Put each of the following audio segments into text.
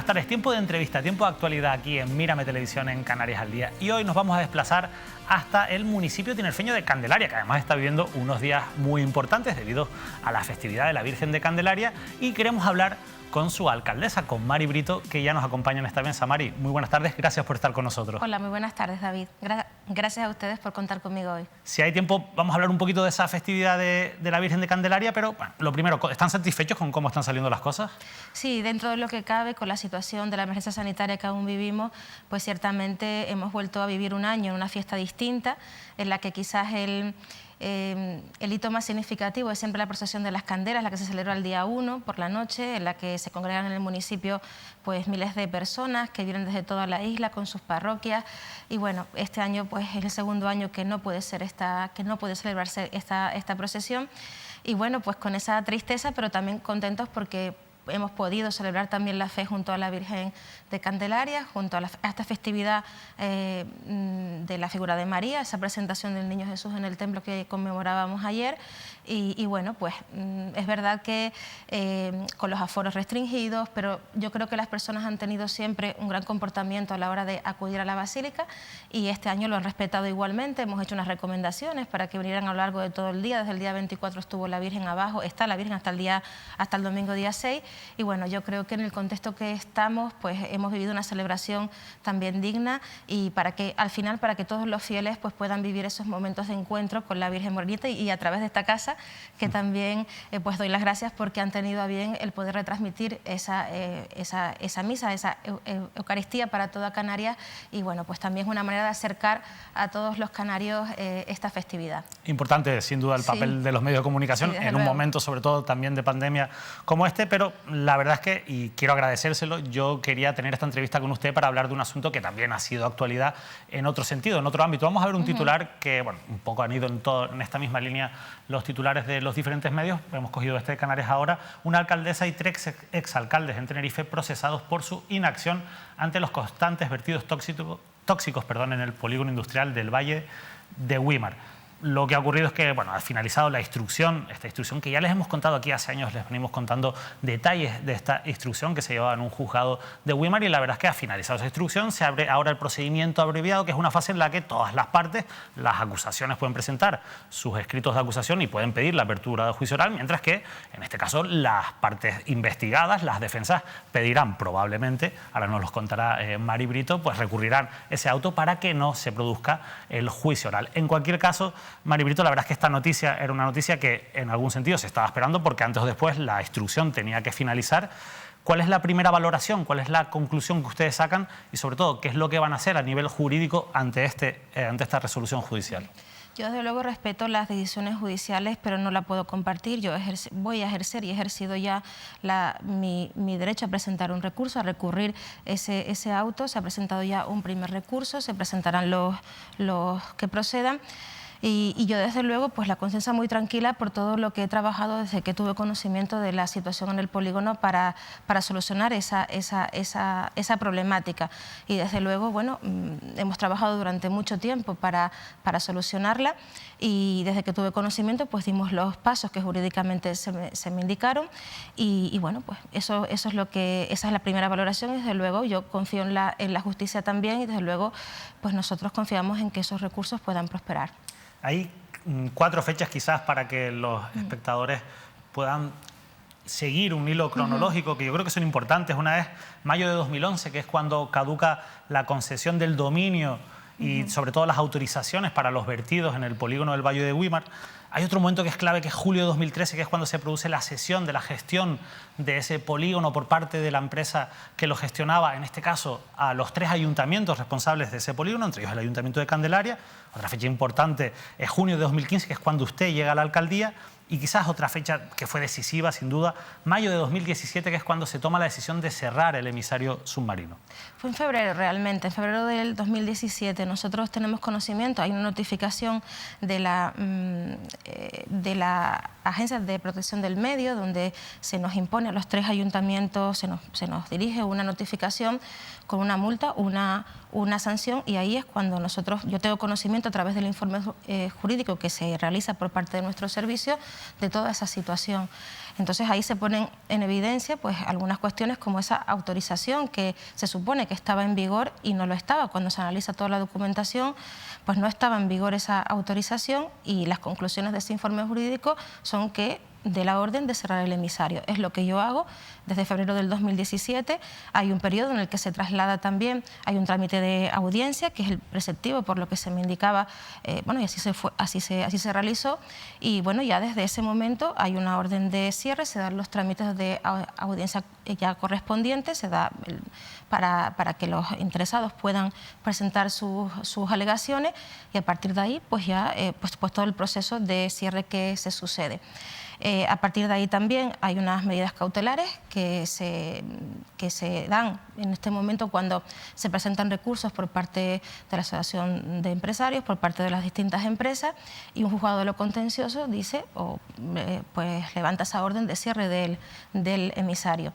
buenas tardes. Tiempo de entrevista, tiempo de actualidad aquí en Mírame Televisión en Canarias al Día. Y hoy nos vamos a desplazar hasta el municipio tinerfeño de Candelaria, que además está viviendo unos días muy importantes debido a la festividad de la Virgen de Candelaria. Y queremos hablar con su alcaldesa, con Mari Brito, que ya nos acompaña en esta mesa. Mari, muy buenas tardes, gracias por estar con nosotros. Hola, muy buenas tardes, David. Gracias a ustedes por contar conmigo hoy. Si hay tiempo, vamos a hablar un poquito de esa festividad de la Virgen de Candelaria, pero bueno, lo primero, ¿están satisfechos con cómo están saliendo las cosas? Sí, dentro de lo que cabe, con la situación de la emergencia sanitaria que aún vivimos, pues ciertamente hemos vuelto a vivir un año en una fiesta distinta, en la que quizás el hito más significativo es siempre la procesión de las candelas, la que se celebra el día 1 por la noche, en la que se congregan en el municipio pues miles de personas que vienen desde toda la isla con sus parroquias. Y bueno, este año pues es el segundo año que no puede celebrarse esta procesión. Y bueno, pues con esa tristeza, pero también contentos porque hemos podido celebrar también la fe junto a la Virgen de Candelaria, junto a esta festividad de la figura de María, esa presentación del Niño Jesús en el templo que conmemorábamos ayer. Y bueno, pues es verdad que con los aforos restringidos, pero yo creo que las personas han tenido siempre un gran comportamiento a la hora de acudir a la basílica y este año lo han respetado igualmente. Hemos hecho unas recomendaciones para que vinieran a lo largo de todo el día. Desde el día 24 estuvo la Virgen abajo, está la Virgen hasta el domingo día 6. Y bueno, yo creo que en el contexto que estamos, pues hemos vivido una celebración también digna y para que al final, para que todos los fieles pues puedan vivir esos momentos de encuentro con la Virgen Morenita y a través de esta casa, que también pues doy las gracias porque han tenido a bien el poder retransmitir esa misa, esa Eucaristía para toda Canarias y bueno, pues también es una manera de acercar a todos los canarios esta festividad. Importante, sin duda, el papel de los medios de comunicación en un momento, sobre todo también de pandemia como este, pero la verdad es que, y quiero agradecérselo, yo quería tener esta entrevista con usted para hablar de un asunto que también ha sido actualidad en otro sentido, en otro ámbito. Vamos a ver un titular que, bueno, un poco han ido en esta misma línea los titulares de los diferentes medios. Hemos cogido este de Canarias Ahora. Una alcaldesa y tres exalcaldes en Tenerife procesados por su inacción ante los constantes vertidos tóxicos en el polígono industrial del Valle de Güímar. Lo que ha ocurrido es que, bueno, ha finalizado la instrucción, esta instrucción que ya les hemos contado aquí hace años, les venimos contando detalles de esta instrucción que se llevaba en un juzgado de Güímar y la verdad es que ha finalizado esa instrucción, se abre ahora el procedimiento abreviado, que es una fase en la que todas las partes, las acusaciones pueden presentar sus escritos de acusación y pueden pedir la apertura de juicio oral, mientras que, en este caso, las partes investigadas, las defensas, pedirán probablemente, ahora nos los contará Mari Brito, pues recurrirán ese auto para que no se produzca el juicio oral. En cualquier caso, Mari Brito, la verdad es que esta noticia era una noticia que en algún sentido se estaba esperando porque antes o después la instrucción tenía que finalizar. ¿Cuál es la primera valoración? ¿Cuál es la conclusión que ustedes sacan? Y sobre todo, ¿qué es lo que van a hacer a nivel jurídico ante esta resolución judicial? Yo desde luego respeto las decisiones judiciales, pero no la puedo compartir. Yo voy a ejercer y he ejercido ya mi derecho a presentar un recurso, a recurrir ese auto. Se ha presentado ya un primer recurso, se presentarán los que procedan. Y yo desde luego pues la conciencia muy tranquila por todo lo que he trabajado desde que tuve conocimiento de la situación en el polígono para solucionar esa problemática. Y desde luego, bueno, hemos trabajado durante mucho tiempo para solucionarla y desde que tuve conocimiento pues dimos los pasos que jurídicamente se me indicaron y bueno, pues esa es la primera valoración y desde luego yo confío en la justicia también y desde luego pues nosotros confiamos en que esos recursos puedan prosperar. Hay 4 fechas quizás para que los espectadores puedan seguir un hilo cronológico que yo creo que son importantes. Una es mayo de 2011, que es cuando caduca la concesión del dominio y sobre todo las autorizaciones para los vertidos en el polígono del Valle de Güímar. Hay otro momento que es clave, que es julio de 2013, que es cuando se produce la cesión de la gestión de ese polígono por parte de la empresa que lo gestionaba, en este caso, a los 3 ayuntamientos responsables de ese polígono, entre ellos el Ayuntamiento de Candelaria. Otra fecha importante es junio de 2015, que es cuando usted llega a la alcaldía. Y quizás otra fecha que fue decisiva, sin duda, mayo de 2017, que es cuando se toma la decisión de cerrar el emisario submarino. Fue en febrero realmente, en febrero del 2017. Nosotros tenemos conocimiento, hay una notificación de la Agencia de Protección del Medio, donde se nos impone a los 3 ayuntamientos, se nos dirige una notificación con una multa, una sanción, y ahí es cuando yo tengo conocimiento a través del informe jurídico que se realiza por parte de nuestro servicio de toda esa situación. Entonces ahí se ponen en evidencia pues algunas cuestiones como esa autorización que se supone que estaba en vigor y no lo estaba. Cuando se analiza toda la documentación, pues no estaba en vigor esa autorización, y las conclusiones de ese informe jurídico son que de la orden de cerrar el emisario. Es lo que yo hago desde febrero del 2017. Hay un periodo en el que se traslada también, hay un trámite de audiencia, que es el preceptivo, por lo que se me indicaba, bueno, y así se realizó, y bueno, ya desde ese momento hay una orden de cierre, se dan los trámites de audiencia ya correspondientes, se da para que los interesados puedan presentar sus alegaciones, y a partir de ahí pues ya pues todo el proceso de cierre que se sucede. A partir de ahí también hay unas medidas cautelares que se dan en este momento cuando se presentan recursos por parte de la Asociación de Empresarios, por parte de las distintas empresas, y un juzgado de lo contencioso dice pues levanta esa orden de cierre del emisario.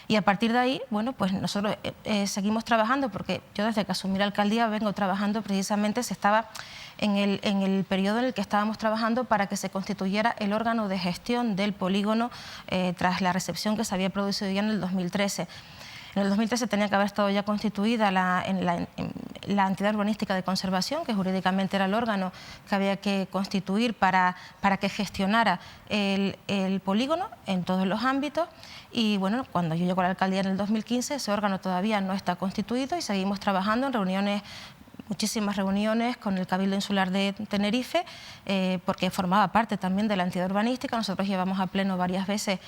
Y a partir de ahí, bueno, pues nosotros seguimos trabajando, porque yo desde que asumí la alcaldía vengo trabajando, precisamente se estaba en el periodo en el que estábamos trabajando para que se constituyera el órgano de gestión del polígono tras la recepción que se había producido ya en el 2013. En el 2013 tenía que haber estado ya constituida la entidad urbanística de conservación, que jurídicamente era el órgano que había que constituir para que gestionara el polígono en todos los ámbitos. Y bueno, cuando yo llego a la alcaldía en el 2015, ese órgano todavía no está constituido, y seguimos trabajando en reuniones, muchísimas reuniones con el Cabildo Insular de Tenerife, porque formaba parte también de la entidad urbanística. Nosotros llevamos a pleno varias veces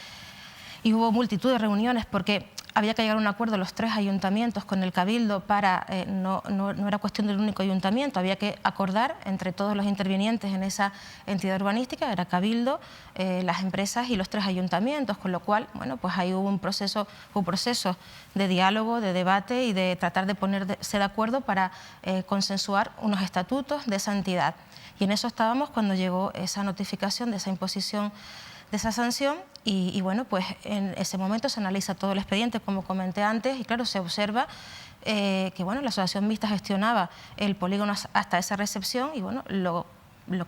y hubo multitud de reuniones porque había que llegar a un acuerdo los 3 ayuntamientos con el Cabildo para, no era cuestión del único ayuntamiento, había que acordar entre todos los intervinientes en esa entidad urbanística, era Cabildo, las empresas y los 3 ayuntamientos, con lo cual, bueno, pues ahí hubo un proceso de diálogo, de debate y de tratar de ponerse de acuerdo para consensuar unos estatutos de esa entidad. Y en eso estábamos cuando llegó esa notificación de esa imposición de esa sanción, y bueno, pues en ese momento se analiza todo el expediente, como comenté antes, y claro, se observa que bueno, la asociación mixta gestionaba el polígono hasta esa recepción, y bueno, lo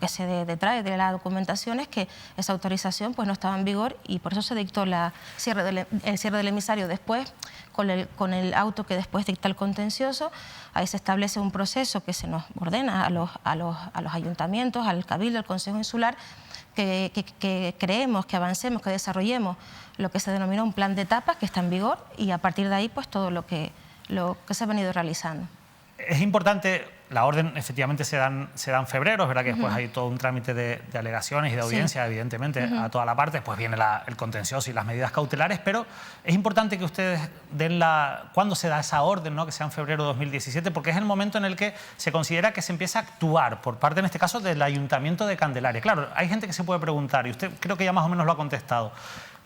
que se detrae de la documentación es que esa autorización pues no estaba en vigor, y por eso se dictó el cierre del emisario. Después, con el auto que después dicta el contencioso, ahí se establece un proceso que se nos ordena a los ayuntamientos, al Cabildo, al Consejo Insular, que creemos, que avancemos, que desarrollemos lo que se denomina un plan de etapas que está en vigor, y a partir de ahí pues todo lo que se ha venido realizando. Es importante, la orden efectivamente se da en febrero, es verdad que después hay todo un trámite de alegaciones y de audiencia, sí, evidentemente, a toda la parte, después viene el contencioso y las medidas cautelares, pero es importante que ustedes den cuándo se da esa orden, ¿no?, que sea en febrero de 2017, porque es el momento en el que se considera que se empieza a actuar por parte, en este caso, del Ayuntamiento de Candelaria. Claro, hay gente que se puede preguntar, y usted creo que ya más o menos lo ha contestado,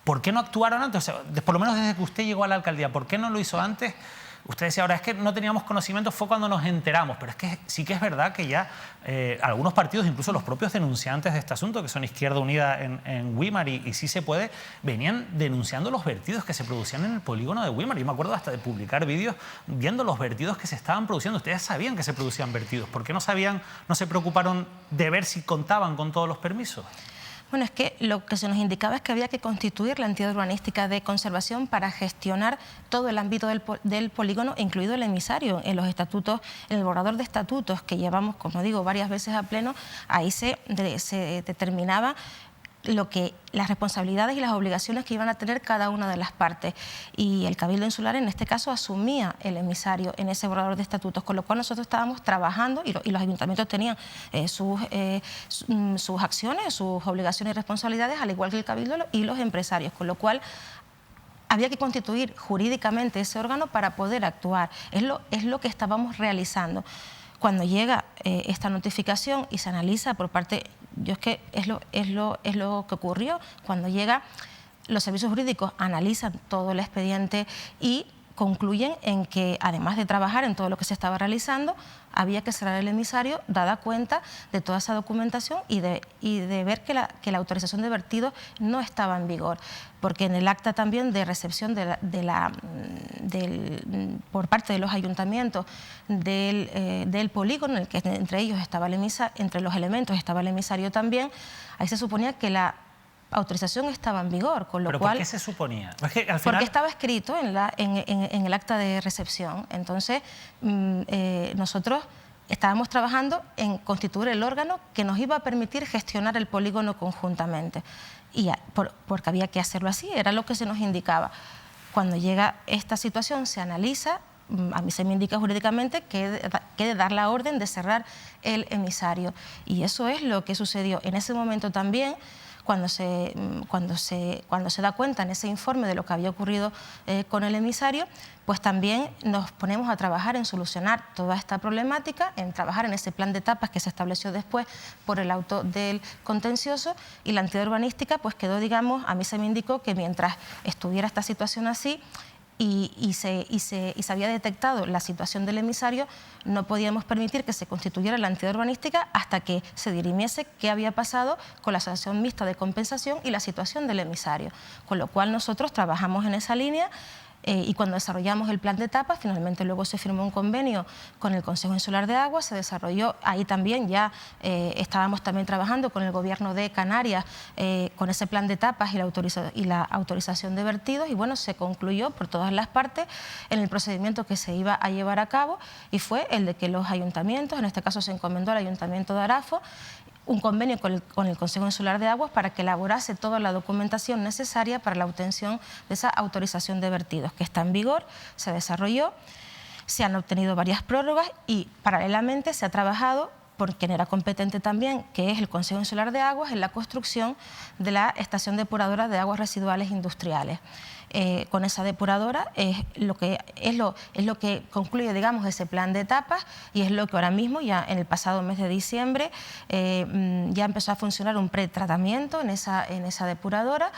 ¿por qué no actuaron antes? O sea, por lo menos desde que usted llegó a la alcaldía, ¿por qué no lo hizo antes? Usted decía ahora, es que no teníamos conocimiento, fue cuando nos enteramos, pero es que sí que es verdad que ya algunos partidos, incluso los propios denunciantes de este asunto, que son Izquierda Unida en Güímar y Sí se puede, venían denunciando los vertidos que se producían en el polígono de Güímar. Yo me acuerdo hasta de publicar vídeos viendo los vertidos que se estaban produciendo. Ustedes sabían que se producían vertidos, ¿por qué no se preocuparon de ver si contaban con todos los permisos? Bueno, es que lo que se nos indicaba es que había que constituir la entidad urbanística de conservación para gestionar todo el ámbito del polígono, incluido el emisario. En los estatutos, en el borrador de estatutos que llevamos, como digo, varias veces a pleno, ahí se determinaba las responsabilidades y las obligaciones que iban a tener cada una de las partes, y el Cabildo Insular en este caso asumía el emisario en ese borrador de estatutos, con lo cual nosotros estábamos trabajando y los ayuntamientos tenían sus acciones, sus obligaciones y responsabilidades, al igual que el Cabildo y los empresarios, con lo cual había que constituir jurídicamente ese órgano para poder actuar. Es lo que estábamos realizando. Cuando llega esta notificación y se analiza por parte, es lo que ocurrió, cuando llega, los servicios jurídicos analizan todo el expediente y concluyen en que, además de trabajar en todo lo que se estaba realizando, había que cerrar el emisario, dada cuenta de toda esa documentación y de ver que la autorización de vertido no estaba en vigor, porque en el acta también de recepción por parte de los ayuntamientos del polígono, en el que entre ellos estaba el emisario, entre los elementos estaba el emisario también, ahí se suponía que la autorización estaba en vigor, con lo cual... ¿Pero por qué se suponía? Es que al final... Porque estaba escrito en el acta de recepción. Entonces, nosotros estábamos trabajando en constituir el órgano que nos iba a permitir gestionar el polígono conjuntamente. Y porque había que hacerlo así, era lo que se nos indicaba. Cuando llega esta situación, se analiza, a mí se me indica jurídicamente que he de dar la orden de cerrar el emisario. Y eso es lo que sucedió. En ese momento también, cuando se da cuenta en ese informe de lo que había ocurrido con el emisario, pues también nos ponemos a trabajar en solucionar toda esta problemática, en trabajar en ese plan de etapas que se estableció después por el auto del contencioso, y la entidad urbanística pues quedó, digamos, a mí se me indicó que mientras estuviera esta situación así, y se había detectado la situación del emisario, no podíamos permitir que se constituyera la entidad urbanística hasta que se dirimiese qué había pasado con la asociación mixta de compensación y la situación del emisario. Con lo cual nosotros trabajamos en esa línea. Y cuando desarrollamos el plan de etapas, finalmente luego se firmó un convenio con el Consejo Insular de Aguas, se desarrolló, ahí también ya estábamos también trabajando con el Gobierno de Canarias con ese plan de etapas y la autorización de vertidos, y bueno, se concluyó por todas las partes en el procedimiento que se iba a llevar a cabo, y fue el de que los ayuntamientos, en este caso se encomendó al Ayuntamiento de Arafo, un convenio con el Consejo Insular de Aguas para que elaborase toda la documentación necesaria para la obtención de esa autorización de vertidos, que está en vigor, se desarrolló, se han obtenido varias prórrogas y paralelamente se ha trabajado por quien era competente también, que es el Consejo Insular de Aguas, en la construcción de la estación depuradora de aguas residuales industriales. Con esa depuradora es lo que concluye, digamos, ese plan de etapas, y es lo que ahora mismo, ya en el pasado mes de diciembre, ya empezó a funcionar un pretratamiento en esa depuradora,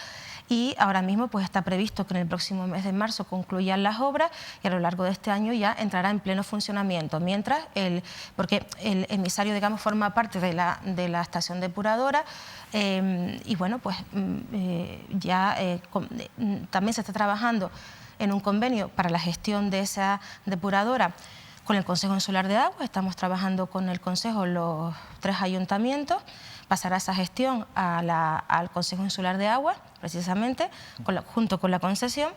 y ahora mismo pues está previsto que en el próximo mes de marzo concluyan las obras y a lo largo de este año ya entrará en pleno funcionamiento, porque el emisario, digamos, forma parte de la estación depuradora, y bueno, pues también se está trabajando en un convenio para la gestión de esa depuradora con el Consejo Insular de Aguas. Estamos trabajando con el Consejo, los 3 ayuntamientos. Pasará esa gestión al Consejo Insular de Aguas, precisamente, junto con la concesión.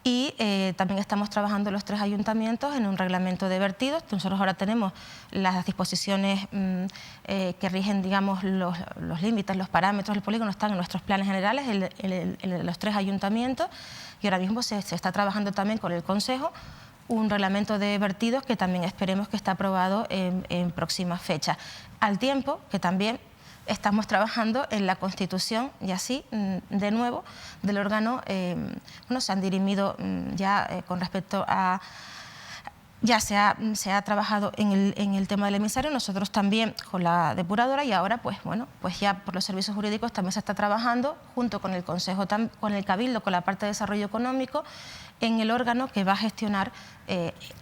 Y también estamos trabajando los 3 ayuntamientos en un reglamento de vertidos. Nosotros ahora tenemos las disposiciones que rigen, digamos, los límites, los parámetros del polígono, están en nuestros planes generales, en los 3 ayuntamientos, y ahora mismo se está trabajando también con el Consejo un reglamento de vertidos que también esperemos que esté aprobado en próximas fechas. Al tiempo que también estamos trabajando en la constitución, y así, de nuevo, del órgano. Se han dirimido ya con respecto a... Ya se ha trabajado en el tema del emisario, nosotros también con la depuradora, y ahora pues bueno, pues ya por los servicios jurídicos también se está trabajando junto con el Consejo, con el Cabildo, con la parte de desarrollo económico, en el órgano que va a gestionar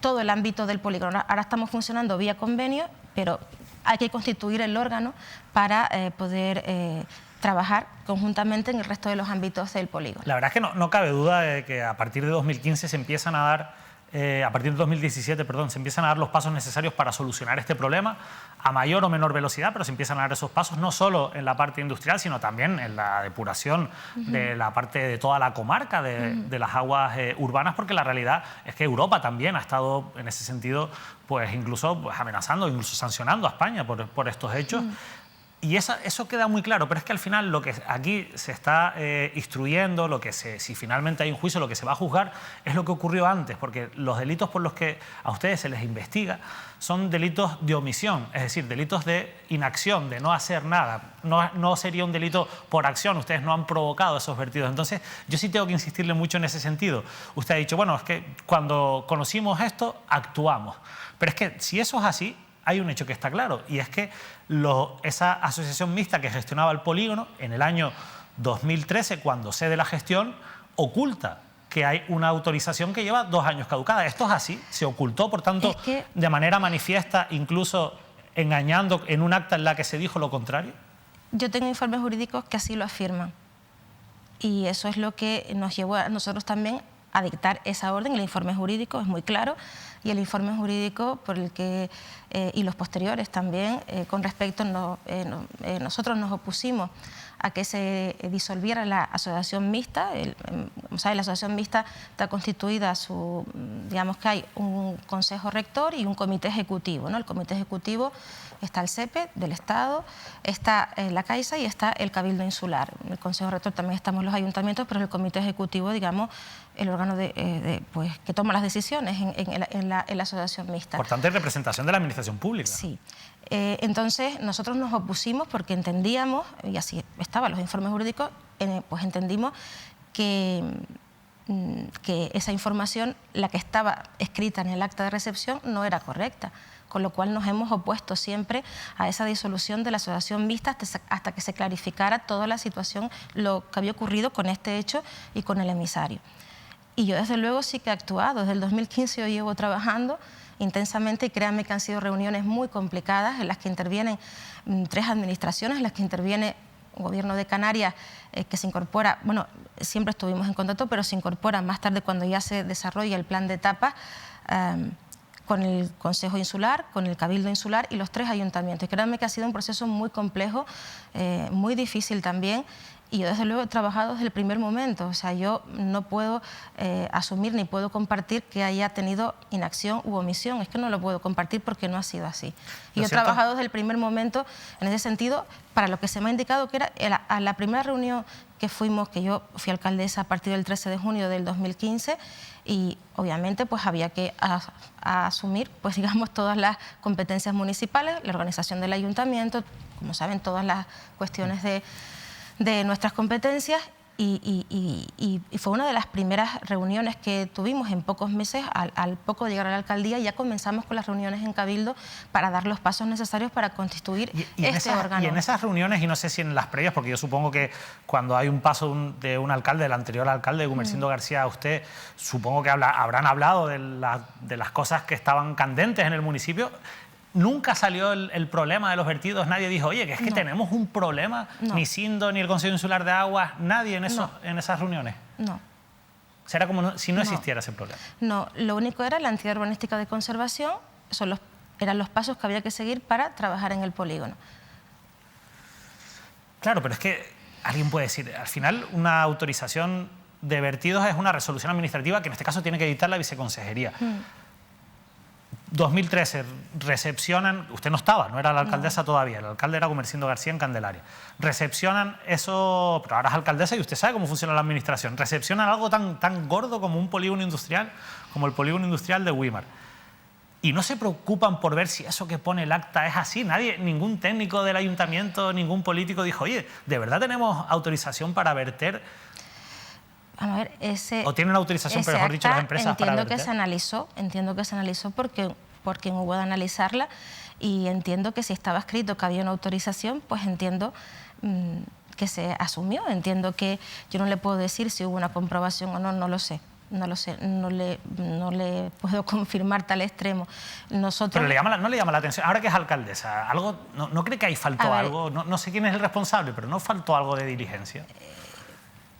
todo el ámbito del polígono. Ahora estamos funcionando vía convenio, pero hay que constituir el órgano para poder trabajar conjuntamente en el resto de los ámbitos del polígono. La verdad es que no cabe duda de que a partir de 2015 se empiezan a dar... a partir de 2017, perdón, se empiezan a dar los pasos necesarios para solucionar este problema a mayor o menor velocidad, pero se empiezan a dar esos pasos no solo en la parte industrial, sino también en la depuración de la parte de toda la comarca de las aguas urbanas, porque la realidad es que Europa también ha estado en ese sentido pues incluso amenazando, incluso sancionando a España por estos hechos. Y eso queda muy claro, pero es que al final lo que aquí se está instruyendo, si finalmente hay un juicio, lo que se va a juzgar es lo que ocurrió antes, porque los delitos por los que a ustedes se les investiga son delitos de omisión, es decir, delitos de inacción, de no hacer nada. No sería un delito por acción, ustedes no han provocado esos vertidos. Entonces, yo sí tengo que insistirle mucho en ese sentido. Usted ha dicho, bueno, es que cuando conocimos esto, actuamos. Pero es que si eso es así, hay un hecho que está claro, y es que esa asociación mixta que gestionaba el polígono en el año 2013, cuando cede la gestión, oculta que hay una autorización que lleva 2 años caducada. ¿Esto es así? ¿Se ocultó, por tanto, de manera manifiesta, incluso engañando en un acta en la que se dijo lo contrario? Yo tengo informes jurídicos que así lo afirman. Y eso es lo que nos llevó a nosotros también a dictar esa orden. El informe jurídico es muy claro, y el informe jurídico por el que, y los posteriores también, con respecto, nosotros nos opusimos a que se disolviera la asociación mixta. La asociación mixta está constituida, digamos que hay un consejo rector y un comité ejecutivo, ¿no? El comité ejecutivo está el CEPE del Estado, está la Caixa y está el Cabildo Insular. En el consejo rector también estamos los ayuntamientos, pero el comité ejecutivo, digamos, el órgano pues, que toma las decisiones en la asociación mixta. Importante representación de la administración pública. Sí. Entonces, nosotros nos opusimos porque entendíamos, y así estaban los informes jurídicos, pues entendimos que esa información, la que estaba escrita en el acta de recepción, no era correcta, con lo cual nos hemos opuesto siempre a esa disolución de la asociación mixta hasta que se clarificara toda la situación, lo que había ocurrido con este hecho y con el emisario. Y yo desde luego sí que he actuado. Desde el 2015 yo llevo trabajando intensamente, y créanme que han sido reuniones muy complicadas en las que intervienen 3 administraciones, en las que interviene el Gobierno de Canarias, que se incorpora, bueno, siempre estuvimos en contacto, pero se incorpora más tarde cuando ya se desarrolla el plan de etapas, con el Consejo Insular, con el Cabildo Insular y los 3 ayuntamientos. Y créanme que ha sido un proceso muy complejo, muy difícil también. Y yo desde luego he trabajado desde el primer momento. O sea, yo no puedo asumir ni puedo compartir que haya tenido inacción u omisión. Es que no lo puedo compartir porque no ha sido así. Y yo he trabajado desde el primer momento en ese sentido, para lo que se me ha indicado que era a la primera reunión que fuimos, que yo fui alcaldesa a partir del 13 de junio del 2015, y obviamente pues había que asumir, pues digamos, todas las competencias municipales, la organización del ayuntamiento, como saben, todas las cuestiones de nuestras competencias, y fue una de las primeras reuniones que tuvimos en pocos meses. Al poco de llegar a la alcaldía ya comenzamos con las reuniones en Cabildo para dar los pasos necesarios para constituir este órgano. Y en esas reuniones, y no sé si en las previas, porque yo supongo que cuando hay un paso de un alcalde, del anterior alcalde, Gumersindo García, usted supongo que habrán hablado de las cosas que estaban candentes en el municipio. Nunca salió el problema de los vertidos, nadie dijo, oye, que es que tenemos un problema, ni Sindo, ni el Consejo Insular de Aguas, nadie en esas reuniones. No. Será como si no existiera ese problema. No, lo único era la entidad urbanística de conservación, eran los pasos que había que seguir para trabajar en el polígono. Claro, pero es que alguien puede decir, al final una autorización de vertidos es una resolución administrativa que en este caso tiene que dictar la viceconsejería. 2013 recepcionan, usted no estaba, no era la alcaldesa todavía, el alcalde era Gumersindo García en Candelaria. Recepcionan eso, pero ahora es alcaldesa y usted sabe cómo funciona la administración. Recepcionan algo tan gordo como un polígono industrial, como el polígono industrial de Güímar. Y no se preocupan por ver si eso que pone el acta es así. Ningún técnico del ayuntamiento, ningún político dijo, oye, ¿de verdad tenemos autorización para verter? Vamos a ver, ¿O tienen autorización, pero mejor dicho, las empresas para verter? Entiendo que se analizó porque hubo de analizarla, y entiendo que si estaba escrito que había una autorización, pues entiendo que se asumió. Entiendo que yo no le puedo decir si hubo una comprobación o no, no lo sé. No lo sé, no le puedo confirmar tal extremo. Pero no le llama la atención, ahora que es alcaldesa, ¿no cree que ahí faltó algo? No sé quién es el responsable, pero ¿no faltó algo de diligencia?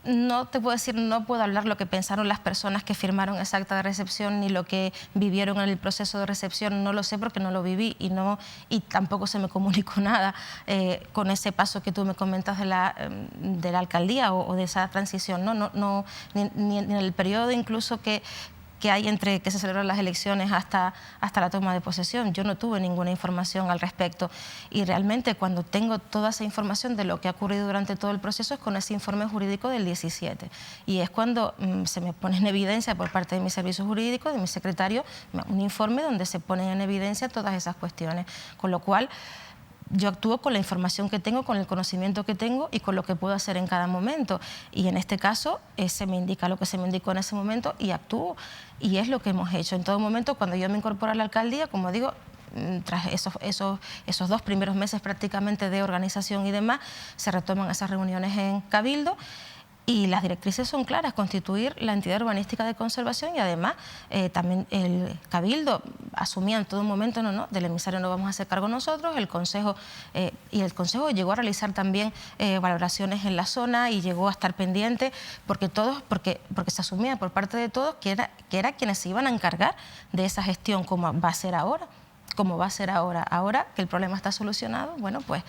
No te puedo decir, no puedo hablar lo que pensaron las personas que firmaron esa acta de recepción, ni lo que vivieron en el proceso de recepción. No lo sé porque no lo viví, y tampoco se me comunicó nada con ese paso que tú me comentas de la alcaldía o de esa transición. Ni en el periodo incluso que hay entre que se celebran las elecciones hasta la toma de posesión. Yo no tuve ninguna información al respecto, y realmente cuando tengo toda esa información de lo que ha ocurrido durante todo el proceso es con ese informe jurídico del 17, y es cuando se me pone en evidencia por parte de mi servicio jurídico, de mi secretario, un informe donde se ponen en evidencia todas esas cuestiones, con lo cual yo actúo con la información que tengo, con el conocimiento que tengo y con lo que puedo hacer en cada momento. Y en este caso se me indica lo que se me indicó en ese momento y actúo. Y es lo que hemos hecho. En todo momento, cuando yo me incorporo a la alcaldía, como digo, tras esos 2 primeros meses prácticamente de organización y demás, se retoman esas reuniones en Cabildo. Y las directrices son claras: constituir la entidad urbanística de conservación, y además también el Cabildo asumía en todo momento, del emisario no vamos a hacer cargo nosotros, el Consejo llegó a realizar también valoraciones en la zona y llegó a estar pendiente, porque se asumía por parte de todos que era quienes se iban a encargar de esa gestión, como va a ser ahora. Ahora que el problema está solucionado, bueno, pues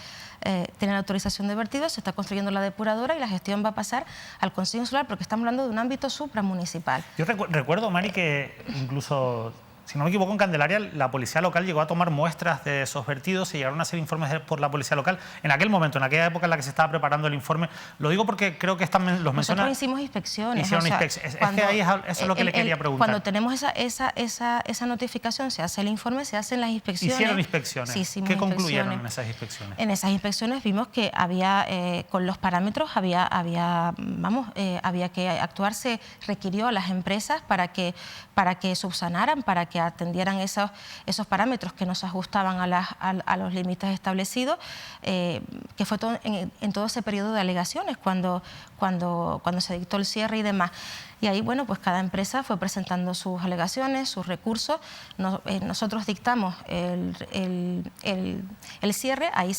tienen autorización de vertidos, se está construyendo la depuradora y la gestión va a pasar al Consejo Insular, porque estamos hablando de un ámbito supramunicipal. Yo recuerdo, Mari, que incluso, si no me equivoco, en Candelaria la policía local llegó a tomar muestras de esos vertidos, se llegaron a hacer informes por la policía local. En aquel momento, en aquella época en la que se estaba preparando el informe, lo digo porque creo que los menciona... Nosotros hicimos inspecciones. Es que ahí eso es lo que le quería preguntar. Cuando tenemos esa notificación, se hace el informe, se hacen las inspecciones. ¿Hicieron inspecciones? Sí, ¿Qué concluyeron en esas inspecciones? En esas inspecciones vimos que había, con los parámetros, había que actuar. Se requirió a las empresas para que subsanaran, para que atendieran esos parámetros que no se ajustaban a los límites establecidos, que fue todo en todo ese periodo de alegaciones, cuando se dictó el cierre y demás. Y ahí, bueno, pues cada empresa fue presentando sus alegaciones, sus recursos. Nosotros dictamos el cierre, ahí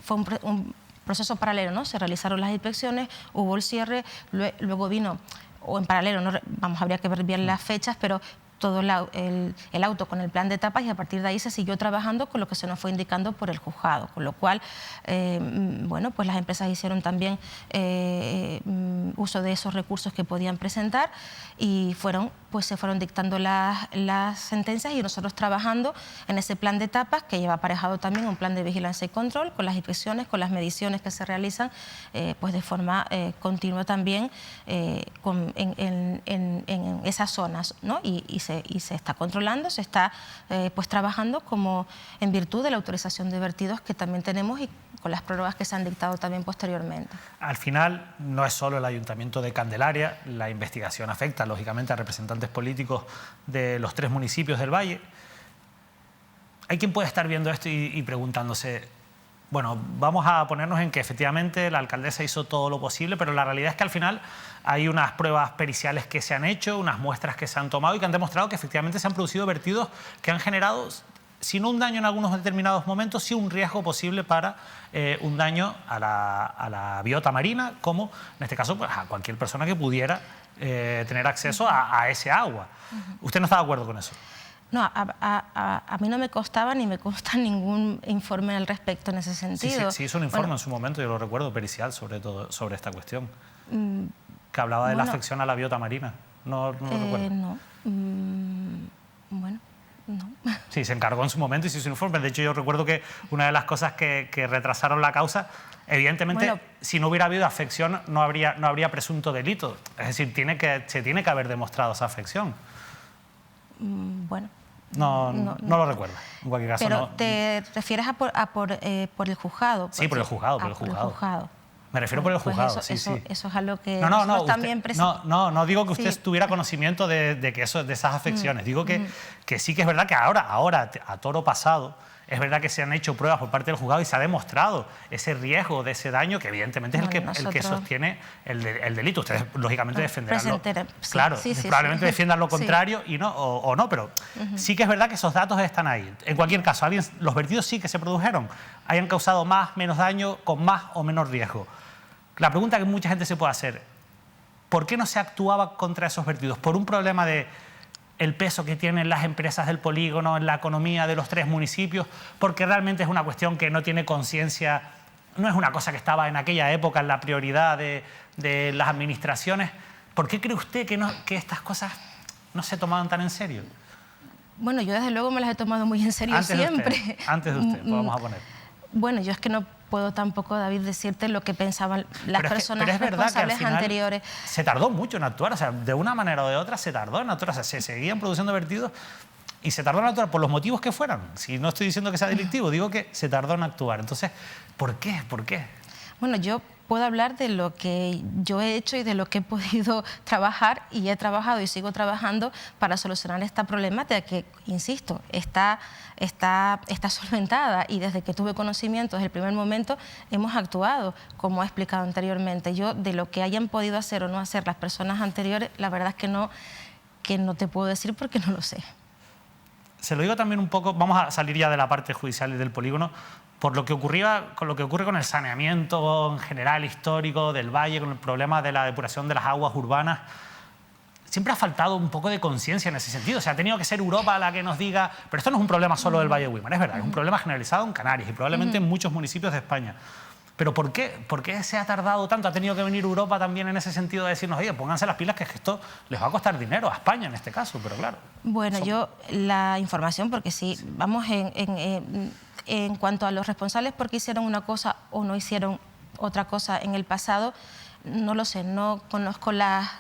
fue un proceso paralelo, ¿no? Se realizaron las inspecciones, hubo el cierre, luego vino, o en paralelo, habría que ver bien las fechas, pero todo el auto con el plan de etapas, y a partir de ahí se siguió trabajando con lo que se nos fue indicando por el juzgado, con lo cual, bueno, pues las empresas hicieron también uso de esos recursos que podían presentar, y se fueron dictando las sentencias, y nosotros trabajando en ese plan de etapas, que lleva aparejado también un plan de vigilancia y control, con las inspecciones, con las mediciones que se realizan pues de forma continua también en esas zonas, ¿no? Y se está controlando, se está pues trabajando como en virtud de la autorización de vertidos que también tenemos, y con las prórrogas que se han dictado también posteriormente. Al final no es solo el Ayuntamiento de Candelaria, la investigación afecta lógicamente a representantes políticos de los 3 municipios del Valle. Hay quien puede estar viendo esto y preguntándose, bueno, vamos a ponernos en que efectivamente la alcaldesa hizo todo lo posible, pero la realidad es que al final hay unas pruebas periciales que se han hecho, unas muestras que se han tomado y que han demostrado que efectivamente se han producido vertidos que han generado, si no un daño en algunos determinados momentos, sí un riesgo posible para un daño a la biota marina, como en este caso pues, a cualquier persona que pudiera tener acceso a ese agua. ¿Usted no está de acuerdo con eso? No, a mí no me constaba ni me consta ningún informe al respecto en ese sentido. Sí, hizo un informe en su momento, yo lo recuerdo, pericial sobre esta cuestión, que hablaba de la afección a la biota marina. ¿No lo recuerdo? No. Bueno, no. Sí, se encargó en su momento y se hizo un informe. De hecho, yo recuerdo que una de las cosas que retrasaron la causa, evidentemente, si no hubiera habido afección, no habría presunto delito. Es decir, se tiene que haber demostrado esa afección. Bueno. No lo recuerdo, en cualquier caso. Pero te refieres por el juzgado. Sí, por el juzgado, por el juzgado. Me refiero por el juzgado, sí. Eso es algo que también no digo que usted tuviera conocimiento de esas afecciones. Digo que sí que es verdad que ahora, a toro pasado, es verdad que se han hecho pruebas por parte del juzgado y se ha demostrado ese riesgo de ese daño, que evidentemente es el que sostiene el delito. Ustedes, lógicamente, defenderán claro, probablemente defiendan lo contrario y no, pero sí que es verdad que esos datos están ahí. En cualquier caso, los vertidos sí que se produjeron, hayan causado más, menos daño, con más o menos riesgo. La pregunta que mucha gente se puede hacer, ¿por qué no se actuaba contra esos vertidos? ¿Por un problema de el peso que tienen las empresas del polígono en la economía de los 3 municipios? Porque realmente es una cuestión que no tiene conciencia, no es una cosa que estaba en aquella época en la prioridad de las administraciones. ¿Por qué cree usted que estas cosas no se tomaban tan en serio? Bueno, yo desde luego me las he tomado muy en serio siempre. Antes de usted, vamos a poner. Bueno, yo es que no puedo tampoco, David, decirte lo que pensaban las personas responsables anteriores. Se tardó mucho en actuar, o sea, de una manera o de otra se tardó en actuar, o sea, se seguían produciendo vertidos y se tardó en actuar por los motivos que fueran. Si no estoy diciendo que sea delictivo, digo que se tardó en actuar. Entonces, ¿por qué? Bueno, yo puedo hablar de lo que yo he hecho y de lo que he podido trabajar, y he trabajado y sigo trabajando para solucionar esta problemática que, insisto, está solventada, y desde que tuve conocimiento, desde el primer momento, hemos actuado, como he explicado anteriormente. Yo, de lo que hayan podido hacer o no hacer las personas anteriores, la verdad es que no te puedo decir porque no lo sé. Se lo digo también un poco, vamos a salir ya de la parte judicial y del polígono, por lo que ocurre con el saneamiento en general histórico del valle, con el problema de la depuración de las aguas urbanas. Siempre ha faltado un poco de conciencia en ese sentido. O sea, ha tenido que ser Europa la que nos diga, pero esto no es un problema solo del Valle de Güímar, es verdad, es un problema generalizado en Canarias y probablemente en muchos municipios de España. Pero ¿por qué se ha tardado tanto? ¿Ha tenido que venir Europa también en ese sentido de decirnos, oye, pónganse las pilas, que esto les va a costar dinero a España en este caso? Pero claro. Bueno, yo la información, porque sí, vamos en cuanto a los responsables porque hicieron una cosa o no hicieron otra cosa en el pasado, no lo sé, no conozco las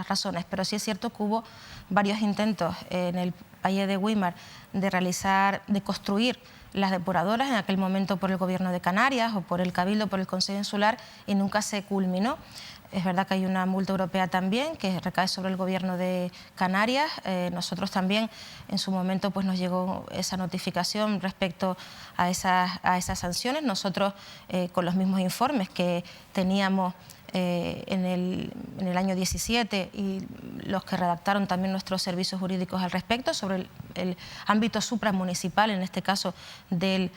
razones, pero sí es cierto que hubo varios intentos en el Valle de Güímar de construir las depuradoras, en aquel momento por el Gobierno de Canarias o por el Cabildo, por el Consejo Insular, y nunca se culminó. Es verdad que hay una multa europea también que recae sobre el Gobierno de Canarias. Nosotros también en su momento pues nos llegó esa notificación respecto a esas sanciones. Nosotros con los mismos informes que teníamos en el año 17 y los que redactaron también nuestros servicios jurídicos al respecto sobre el ámbito supramunicipal, en este caso del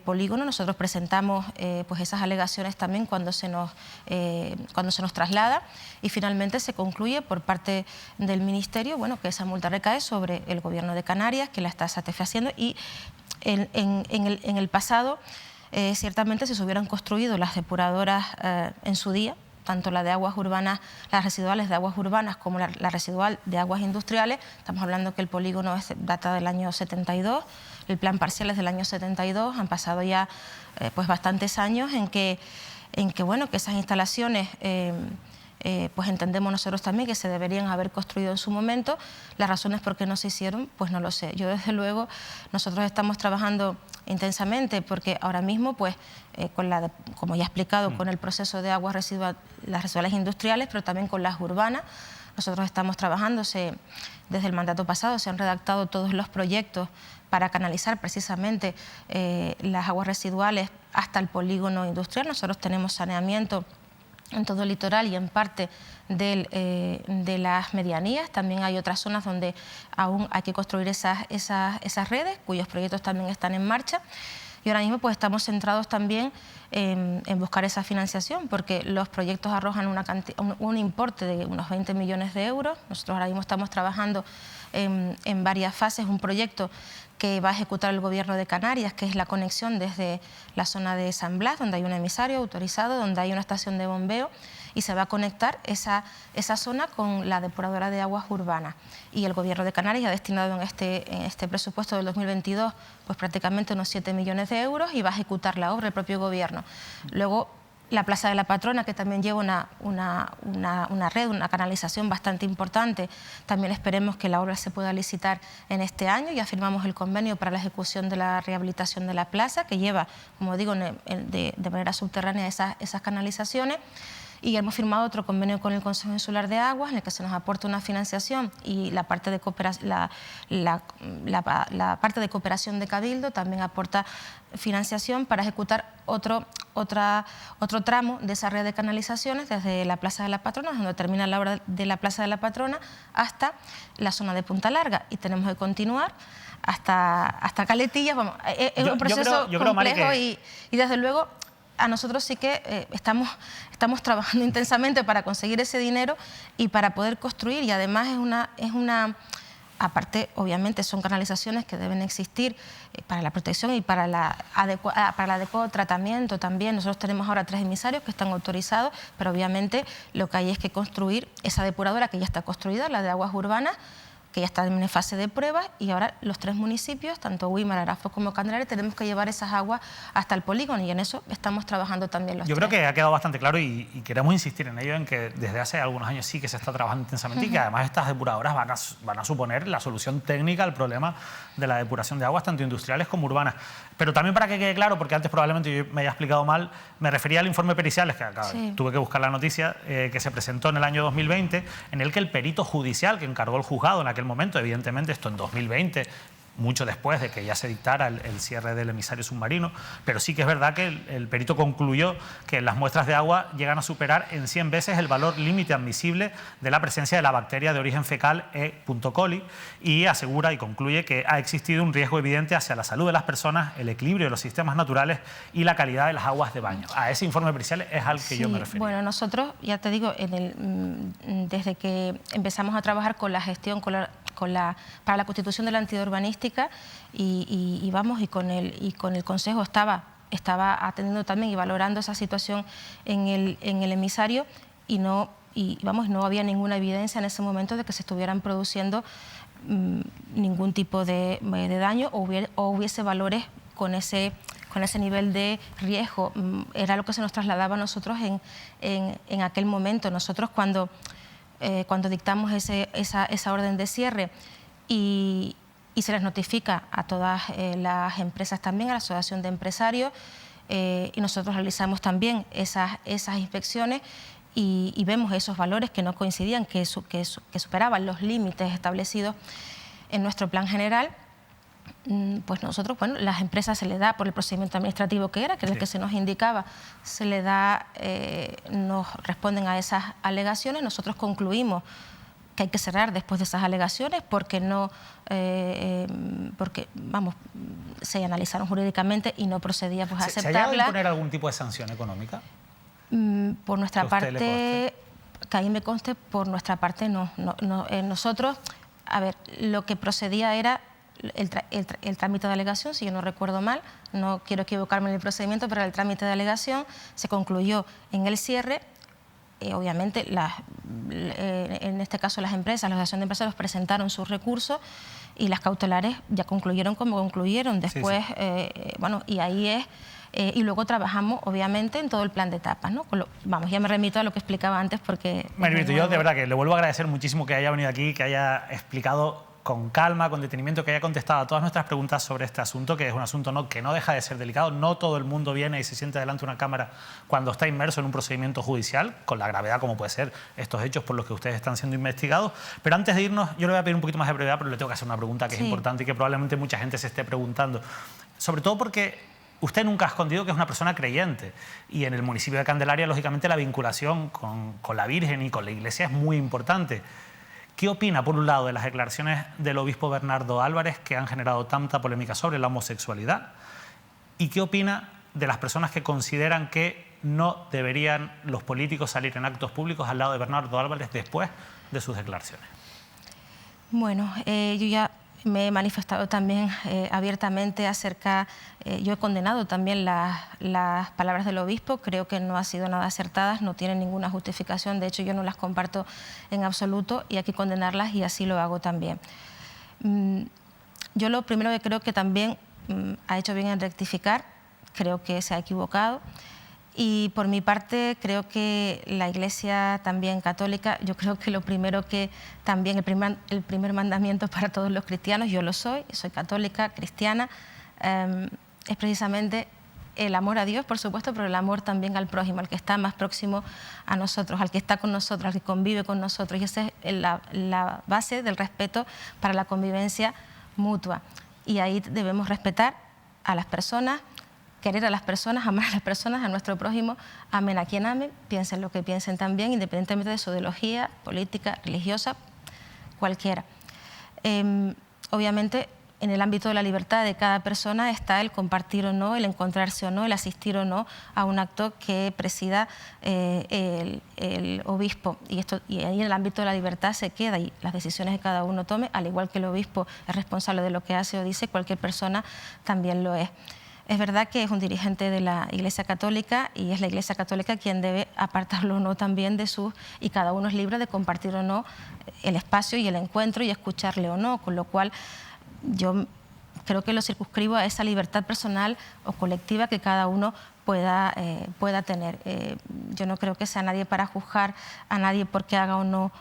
polígono, nosotros presentamos pues esas alegaciones también cuando se nos traslada, y finalmente se concluye por parte del Ministerio, bueno, que esa multa recae sobre el Gobierno de Canarias, que la está satisfaciendo, y en el pasado ciertamente si se hubieran construido las depuradoras en su día, tanto la de aguas urbanas, las residuales de aguas urbanas como la residual de aguas industriales. Estamos hablando que el polígono data del año 72, el plan parcial es del año 72, han pasado ya pues bastantes años en que bueno, que esas instalaciones pues entendemos nosotros también que se deberían haber construido en su momento. Las razones por qué no se hicieron, pues no lo sé. Yo desde luego, nosotros estamos trabajando intensamente porque ahora mismo, pues, como ya he explicado, con el proceso de aguas residuales, las residuales industriales, pero también con las urbanas, nosotros estamos trabajando, desde el mandato pasado se han redactado todos los proyectos para canalizar precisamente las aguas residuales hasta el polígono industrial. Nosotros tenemos saneamiento en todo el litoral y en parte de las medianías. También hay otras zonas donde aún hay que construir esas redes, cuyos proyectos también están en marcha. Y ahora mismo pues estamos centrados también en buscar esa financiación, porque los proyectos arrojan un importe de unos 20 millones de euros. Nosotros ahora mismo estamos trabajando en varias fases un proyecto que va a ejecutar el Gobierno de Canarias, que es la conexión desde la zona de San Blas, donde hay un emisario autorizado, donde hay una estación de bombeo, y se va a conectar esa zona con la depuradora de aguas urbanas. Y el Gobierno de Canarias ha destinado en este presupuesto del 2022 pues prácticamente unos 7 millones de euros y va a ejecutar la obra el propio Gobierno. Luego, la Plaza de la Patrona, que también lleva una red, una canalización bastante importante. También esperemos que la obra se pueda licitar en este año. Ya firmamos el convenio para la ejecución de la rehabilitación de la plaza, que lleva, como digo, de manera subterránea esas canalizaciones. Y hemos firmado otro convenio con el Consejo Insular de Aguas, en el que se nos aporta una financiación, y la parte de cooperación de Cabildo también aporta financiación para ejecutar otro tramo de esa red de canalizaciones desde la Plaza de la Patrona, donde termina la obra de la Plaza de la Patrona, hasta la zona de Punta Larga, y tenemos que continuar hasta Caletillas. Vamos, es un proceso complejo y desde luego a nosotros sí que estamos trabajando intensamente para conseguir ese dinero y para poder construir, y además es una aparte, obviamente, son canalizaciones que deben existir para la protección y para el adecuado tratamiento también. Nosotros tenemos ahora 3 emisarios que están autorizados, pero obviamente lo que hay es que construir esa depuradora que ya está construida, la de aguas urbanas, que ya está en fase de pruebas, y ahora los 3 municipios, tanto Güímar, Arafo como Candelaria, tenemos que llevar esas aguas hasta el polígono, y en eso estamos trabajando también los 3. Yo creo que ha quedado bastante claro y queremos insistir en ello, en que desde hace algunos años sí que se está trabajando intensamente y que además estas depuradoras van a suponer la solución técnica al problema de la depuración de aguas, tanto industriales como urbanas. Pero también para que quede claro, porque antes probablemente yo me haya explicado mal, me refería al informe periciales, que tuve que buscar la noticia, que se presentó en el año 2020, en el que el perito judicial que encargó el juzgado en aquel momento, evidentemente esto en 2020, mucho después de que ya se dictara el cierre del emisario submarino, pero sí que es verdad que el perito concluyó que las muestras de agua llegan a superar en 100 veces el valor límite admisible de la presencia de la bacteria de origen fecal E. coli, y asegura y concluye que ha existido un riesgo evidente hacia la salud de las personas, el equilibrio de los sistemas naturales y la calidad de las aguas de baño. A ese informe pericial es al que yo me refería. Bueno, nosotros, ya te digo, desde que empezamos a trabajar con la gestión, para la constitución de la entidad urbanística, y con el Consejo estaba atendiendo también y valorando esa situación en el emisario, y no había ninguna evidencia en ese momento de que se estuvieran produciendo ningún tipo de daño o hubiese valores con ese nivel de riesgo. Era lo que se nos trasladaba a nosotros en aquel momento. Nosotros cuando dictamos esa orden de cierre y se les notifica a todas las empresas también, a la Asociación de Empresarios, y nosotros realizamos también esas inspecciones y vemos esos valores que no coincidían, que superaban los límites establecidos en nuestro plan general. Pues nosotros, las empresas se les da, por el procedimiento administrativo que era el que se nos indicaba, se le da, nos responden a esas alegaciones. Nosotros concluimos que hay que cerrar después de esas alegaciones porque se analizaron jurídicamente y no procedía a aceptarla. ¿Se ha llegado a imponer algún tipo de sanción económica? Por nuestra parte, que ahí me conste, por nuestra parte no. Nosotros, a ver, lo que procedía era el trámite de alegación, si yo no recuerdo mal, no quiero equivocarme en el procedimiento, pero el trámite de alegación se concluyó en el cierre. Obviamente, en este caso las empresas, la Asociación de Empresarios presentaron sus recursos y las cautelares ya concluyeron como concluyeron. Después, y ahí es... y luego trabajamos, obviamente, en todo el plan de etapas, ¿no? Ya me remito a lo que explicaba antes porque... Maribel, yo de verdad que le vuelvo a agradecer muchísimo que haya venido aquí, que haya explicado con calma, con detenimiento, que haya contestado a todas nuestras preguntas sobre este asunto, que es un asunto que no deja de ser delicado. No todo el mundo viene y se siente delante de una cámara cuando está inmerso en un procedimiento judicial, con la gravedad como puede ser estos hechos por los que ustedes están siendo investigados. Pero antes de irnos, yo le voy a pedir un poquito más de brevedad, pero le tengo que hacer una pregunta que es importante y que probablemente mucha gente se esté preguntando. Sobre todo porque usted nunca ha escondido que es una persona creyente, y en el municipio de Candelaria, lógicamente, la vinculación con la Virgen y con la Iglesia es muy importante. ¿Qué opina, por un lado, de las declaraciones del obispo Bernardo Álvarez, que han generado tanta polémica sobre la homosexualidad? ¿Y qué opina de las personas que consideran que no deberían los políticos salir en actos públicos al lado de Bernardo Álvarez después de sus declaraciones? Bueno, yo ya me he manifestado también abiertamente acerca... yo he condenado también las palabras del obispo, creo que no han sido nada acertadas, no tienen ninguna justificación, de hecho yo no las comparto en absoluto y hay que condenarlas y así lo hago también. Yo lo primero que creo que también ha hecho bien en rectificar, creo que se ha equivocado. Y por mi parte creo que la Iglesia también católica, yo creo que lo primero que también el primer mandamiento para todos los cristianos, yo lo soy católica, cristiana, es precisamente el amor a Dios, por supuesto, pero el amor también al prójimo, al que está más próximo a nosotros, al que está con nosotros, al que convive con nosotros. Y esa es la base del respeto para la convivencia mutua. Y ahí debemos respetar a las personas, querer a las personas, amar a las personas, a nuestro prójimo, amen a quien amen, piensen lo que piensen también, independientemente de su ideología, política, religiosa, cualquiera. Obviamente, en el ámbito de la libertad de cada persona está el compartir o no, el encontrarse o no, el asistir o no a un acto que presida el obispo. Y ahí en el ámbito de la libertad se queda y las decisiones que cada uno tome, al igual que el obispo es responsable de lo que hace o dice, cualquier persona también lo es. Es verdad que es un dirigente de la Iglesia Católica y es la Iglesia Católica quien debe apartarlo o no también de sus... y cada uno es libre de compartir o no el espacio y el encuentro y escucharle o no, con lo cual yo creo que lo circunscribo a esa libertad personal o colectiva que cada uno pueda tener. Yo no creo que sea nadie para juzgar a nadie porque haga o no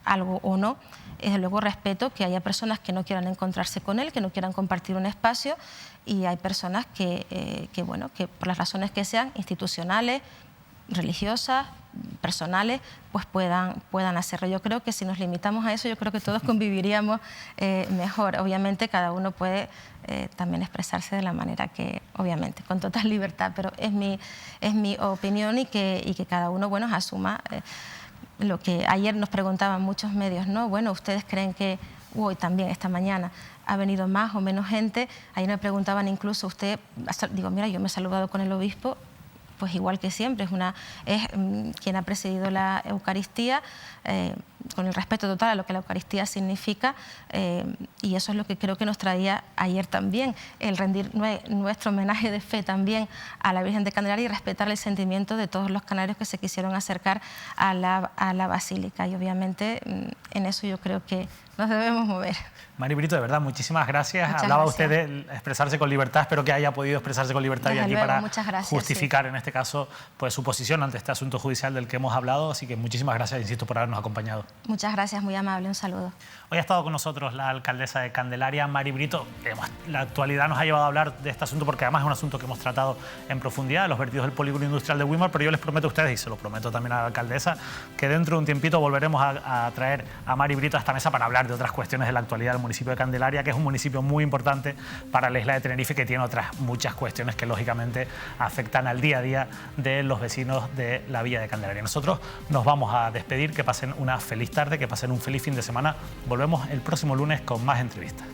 algo o no. Desde luego respeto que haya personas que no quieran encontrarse con él, que no quieran compartir un espacio, y hay personas que por las razones que sean, institucionales, religiosas, personales, pues puedan hacerlo. Yo creo que si nos limitamos a eso, yo creo que todos conviviríamos mejor. Obviamente cada uno puede también expresarse de la manera que, obviamente, con total libertad, pero es mi opinión y que cada uno, bueno, asuma lo que ayer nos preguntaban muchos medios, ¿no? Bueno, ¿ustedes creen que hoy también, esta mañana, ha venido más o menos gente? Ayer me preguntaban incluso, usted, digo, mira, yo me he saludado con el obispo, pues igual que siempre, es quien ha presidido la Eucaristía, con el respeto total a lo que la Eucaristía significa, y eso es lo que creo que nos traía ayer también, el rendir nuestro homenaje de fe también a la Virgen de Candelaria y respetar el sentimiento de todos los canarios que se quisieron acercar a la Basílica, y obviamente en eso yo creo que nos debemos mover. Mari Brito, de verdad, muchísimas gracias. Muchas Hablaba gracias. usted de expresarse con libertad, espero que haya podido expresarse con libertad y aquí luego, para justificar, en este caso, pues su posición ante este asunto judicial del que hemos hablado, así que muchísimas gracias, insisto, por habernos acompañado. Muchas gracias, muy amable, un saludo. Hoy ha estado con nosotros la alcaldesa de Candelaria, Mari Brito. La actualidad nos ha llevado a hablar de este asunto porque además es un asunto que hemos tratado en profundidad, los vertidos del polígono industrial de Wimar, pero yo les prometo a ustedes, y se lo prometo también a la alcaldesa, que dentro de un tiempito volveremos a traer a Mari Brito a esta mesa para hablar de otras cuestiones de la actualidad del municipio de Candelaria, que es un municipio muy importante para la isla de Tenerife, que tiene otras muchas cuestiones que lógicamente afectan al día a día de los vecinos de la villa de Candelaria. Nosotros nos vamos a despedir, que pasen una feliz tarde, que pasen un feliz fin de semana. Volvemos el próximo lunes con más entrevistas.